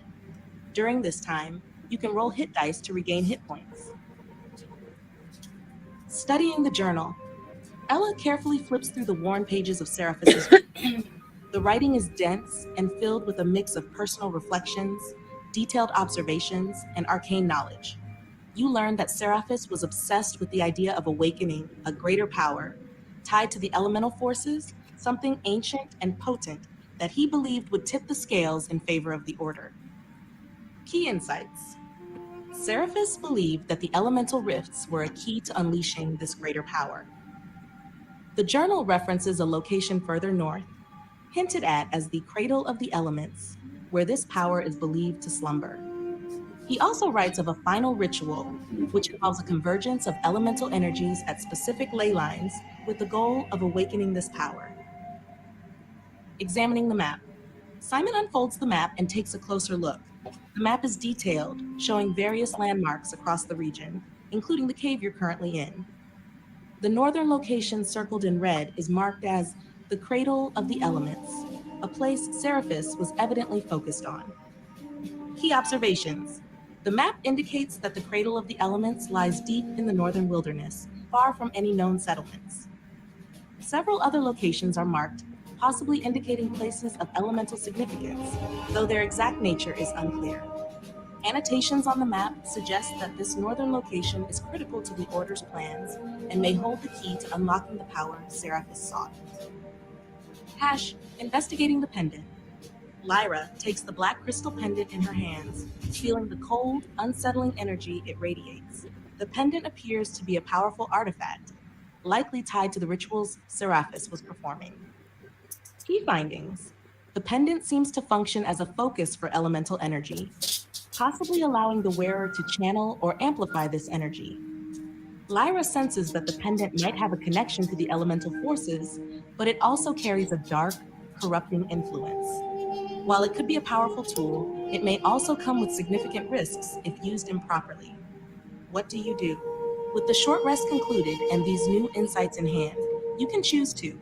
During this time, you can roll hit dice to regain hit points. Studying the journal. Ella carefully flips through the worn pages of Seraphis's journal. The writing is dense and filled with a mix of personal reflections, detailed observations, and arcane knowledge. You learn that Seraphis was obsessed with the idea of awakening a greater power, tied to the elemental forces, something ancient and potent that he believed would tip the scales in favor of the Order. Key insights. Seraphis believed that the elemental rifts were a key to unleashing this greater power. The journal references a location further north, hinted at as the cradle of the elements, where this power is believed to slumber. He also writes of a final ritual, which involves a convergence of elemental energies at specific ley lines with the goal of awakening this power. Examining the map. Simon unfolds the map and takes a closer look. The map is detailed, showing various landmarks across the region, including the cave you're currently in. The northern location circled in red is marked as the Cradle of the Elements, a place Seraphis was evidently focused on. Key observations. The map indicates that the Cradle of the Elements lies deep in the northern wilderness, far from any known settlements. Several other locations are marked, possibly indicating places of elemental significance, though their exact nature is unclear. Annotations on the map suggest that this northern location is critical to the Order's plans and may hold the key to unlocking the power Seraphis sought. Hash, investigating the pendant. Lyra takes the black crystal pendant in her hands, feeling the cold, unsettling energy it radiates. The pendant appears to be a powerful artifact, likely tied to the rituals Seraphis was performing. Key findings. The pendant seems to function as a focus for elemental energy, possibly allowing the wearer to channel or amplify this energy. Lyra senses that the pendant might have a connection to the elemental forces, but it also carries a dark, corrupting influence. While it could be a powerful tool, it may also come with significant risks if used improperly. What do you do? With the short rest concluded and these new insights in hand, you can choose to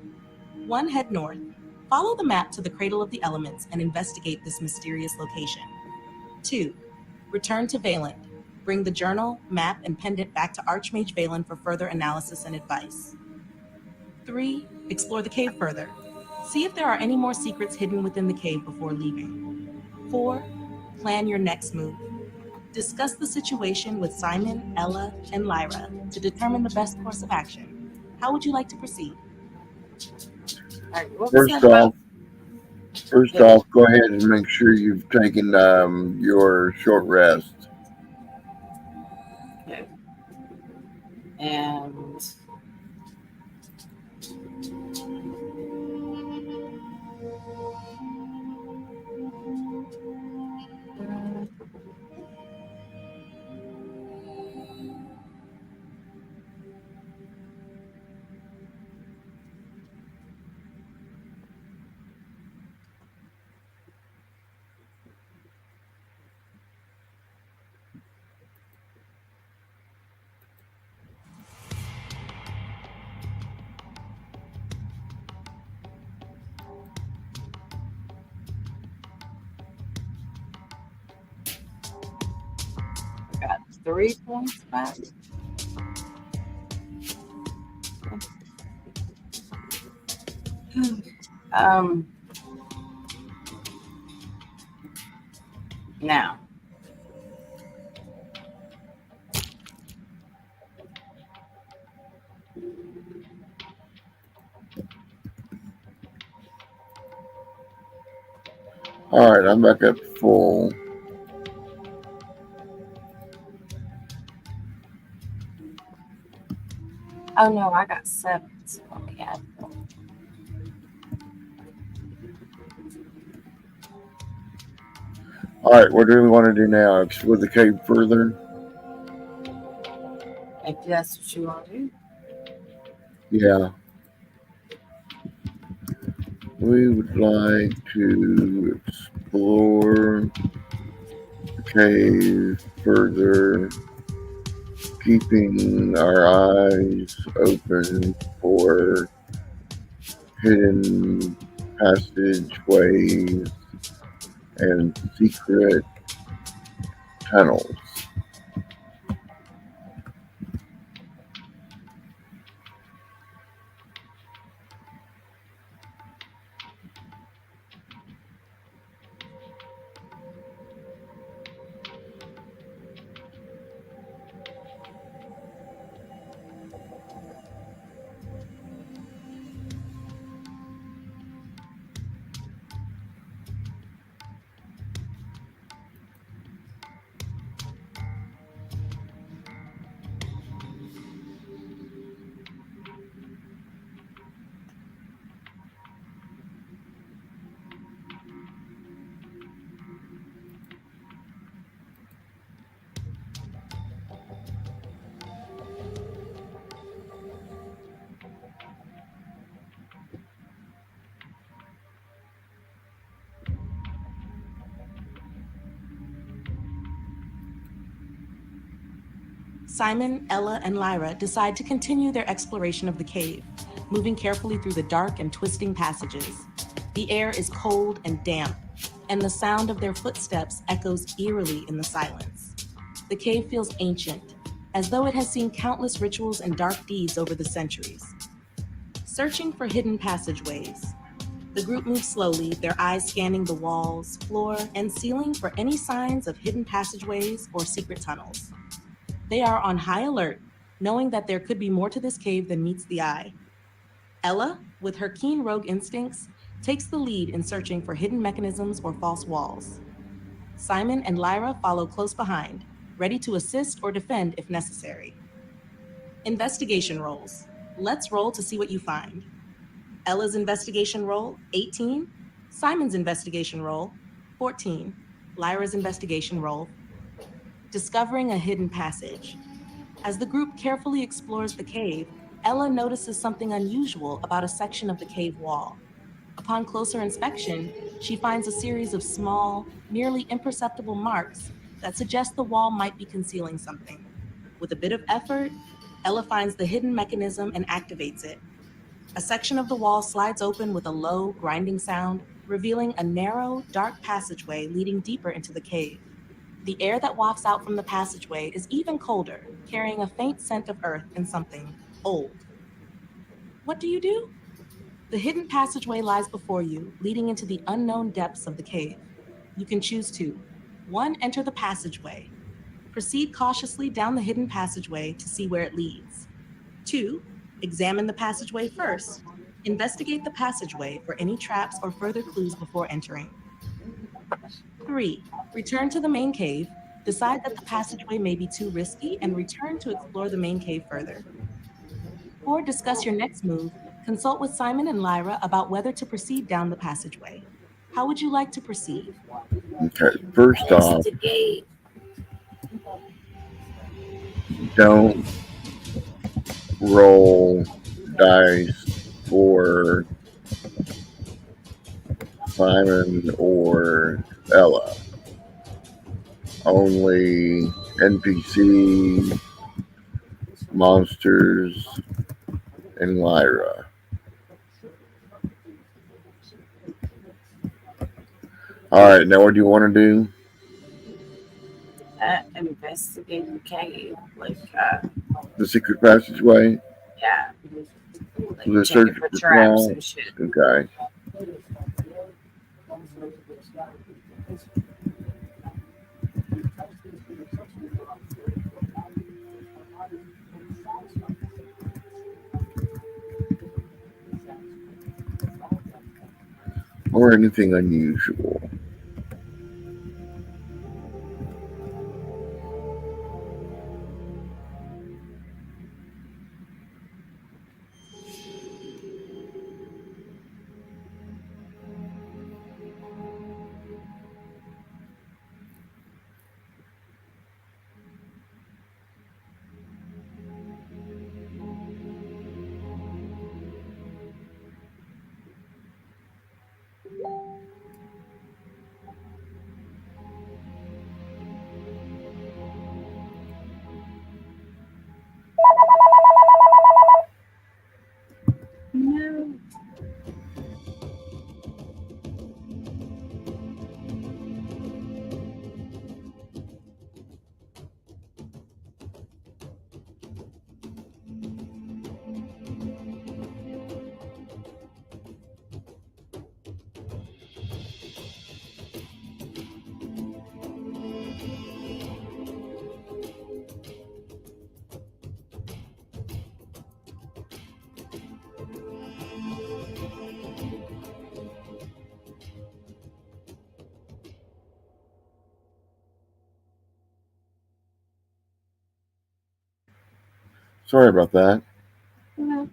1. Head north. Follow the map to the Cradle of the Elements and investigate this mysterious location. 2. Return to Valen. Bring the journal, map, and pendant back to Archmage Valen for further analysis and advice. 3. Explore the cave further. See if there are any more secrets hidden within the cave before leaving. 4. Plan your next move. Discuss the situation with Simon, Ella, and Lyra to determine the best course of action. How would you like to proceed? All right, what was that First about? off, first Good. off, go ahead and make sure you've taken your short rest. Okay. And I got 3 points back. Um, now, All right, I'm back up to full. oh no, I got 7. So okay, All right, what do we want to do now? Explore the cave further? if that's what you want to do. Yeah. We would like to explore the cave further, keeping our eyes open for hidden passageways and secret tunnels. Simon, Ella, and Lyra decide to continue their exploration of the cave, moving carefully through the dark and twisting passages. The air is cold and damp, and the sound of their footsteps echoes eerily in the silence. The cave feels ancient, as though it has seen countless rituals and dark deeds over the centuries. Searching for hidden passageways, the group moves slowly, their eyes scanning the walls, floor, and ceiling for any signs of hidden passageways or secret tunnels. They are on high alert, knowing that there could be more to this cave than meets the eye. Ella, with her keen rogue instincts, takes the lead in searching for hidden mechanisms or false walls. Simon and Lyra follow close behind, ready to assist or defend if necessary. Investigation rolls. Let's roll to see what you find. Ella's investigation roll, 18. Simon's investigation roll, 14. Lyra's investigation roll, discovering a hidden passage. As the group carefully explores the cave, Ella notices something unusual about a section of the cave wall. Upon closer inspection, she finds a series of small, nearly imperceptible marks that suggest the wall might be concealing something. With a bit of effort, Ella finds the hidden mechanism and activates it. A section of the wall slides open with a low, grinding sound, revealing a narrow, dark passageway leading deeper into the cave. The air that wafts out from the passageway is even colder, carrying a faint scent of earth and something old. What do you do? The hidden passageway lies before you, leading into the unknown depths of the cave. You can choose to 1. Enter the passageway. Proceed cautiously down the hidden passageway to see where it leads. 2. Examine the passageway first. Investigate the passageway for any traps or further clues before entering. 3. Return to the main cave. Decide that the passageway may be too risky and return to explore the main cave further. 4. Discuss your next move. Consult with Simon and Lyra about whether to proceed down the passageway. How would you like to proceed? Okay, first off, Investigate. don't roll dice for Simon or Ella. Only NPC, monsters, and Lyra. Alright, now what do you want to do? Investigate the cave. The secret passageway? Yeah, The checking search for for traps small? and shit. Okay. Or anything unusual. Sorry about that. Yeah.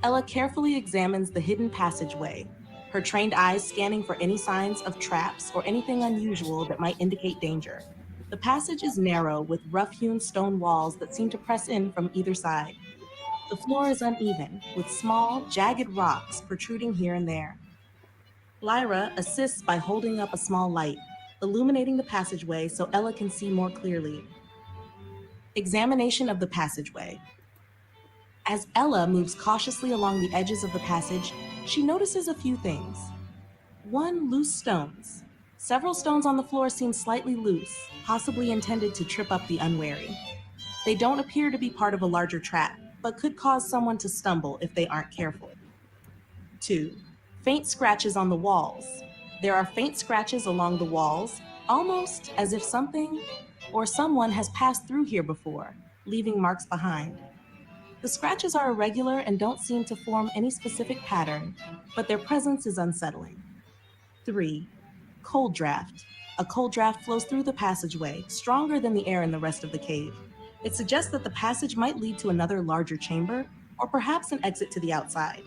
Ella carefully examines the hidden passageway, her trained eyes scanning for any signs of traps or anything unusual that might indicate danger. The passage is narrow with rough-hewn stone walls that seem to press in from either side. The floor is uneven, with small, jagged rocks protruding here and there. Lyra assists by holding up a small light, illuminating the passageway so Ella can see more clearly. Examination of the passageway. As Ella moves cautiously along the edges of the passage, she notices a few things. One, loose stones. Several stones on the floor seem slightly loose, possibly intended to trip up the unwary. They don't appear to be part of a larger trap, but could cause someone to stumble if they aren't careful. 2. Faint scratches on the walls. There are faint scratches along the walls, almost as if something or someone has passed through here before, leaving marks behind. The scratches are irregular and don't seem to form any specific pattern, but their presence is unsettling. 3. Cold draft. A cold draft flows through the passageway, stronger than the air in the rest of the cave. It suggests that the passage might lead to another larger chamber, or perhaps an exit to the outside.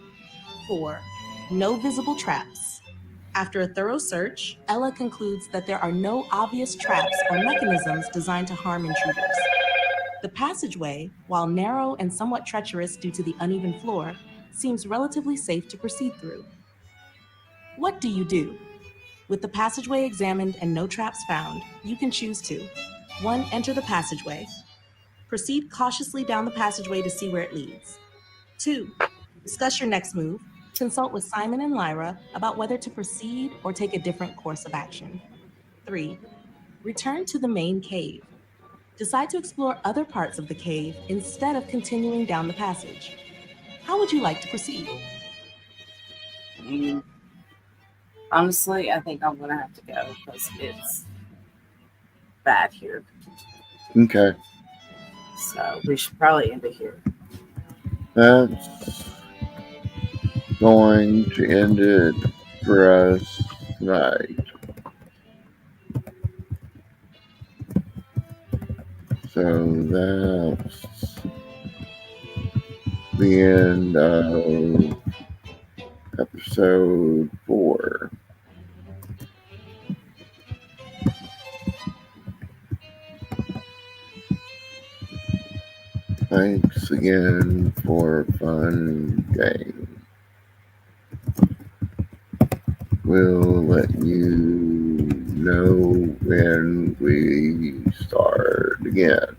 4. No visible traps. After a thorough search, Ella concludes that there are no obvious traps or mechanisms designed to harm intruders. The passageway, while narrow and somewhat treacherous due to the uneven floor, seems relatively safe to proceed through. What do you do? With the passageway examined and no traps found, you can choose to 1. Enter the passageway. Proceed cautiously down the passageway to see where it leads. 2. Discuss your next move. Consult with Simon and Lyra about whether to proceed or take a different course of action. 3. Return to the main cave. Decide to explore other parts of the cave instead of continuing down the passage. How would you like to proceed? And honestly, I think I'm gonna have to go because it's bad here. Okay. So we should probably end it here. That's going to end it for us tonight. So that's the end of episode 4. Thanks again for a fun game. We'll let you know when we start again.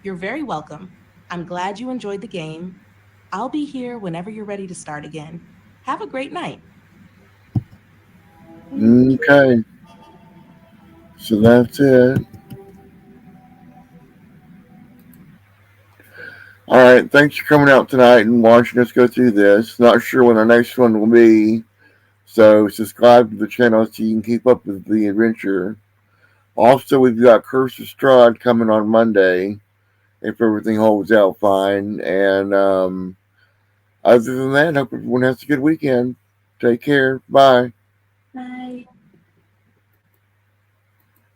You're very welcome. I'm glad you enjoyed the game. I'll be here whenever you're ready to start again. Have a great night. Thank you. Okay, so that's it. All right, thanks for coming out tonight and watching us go through this. Not sure when our next one will be, so subscribe to the channel so you can keep up with the adventure. Also, we've got Curse of Strahd coming on Monday if everything holds out fine. And other than that, hope everyone has a good weekend. Take care. Bye. Bye.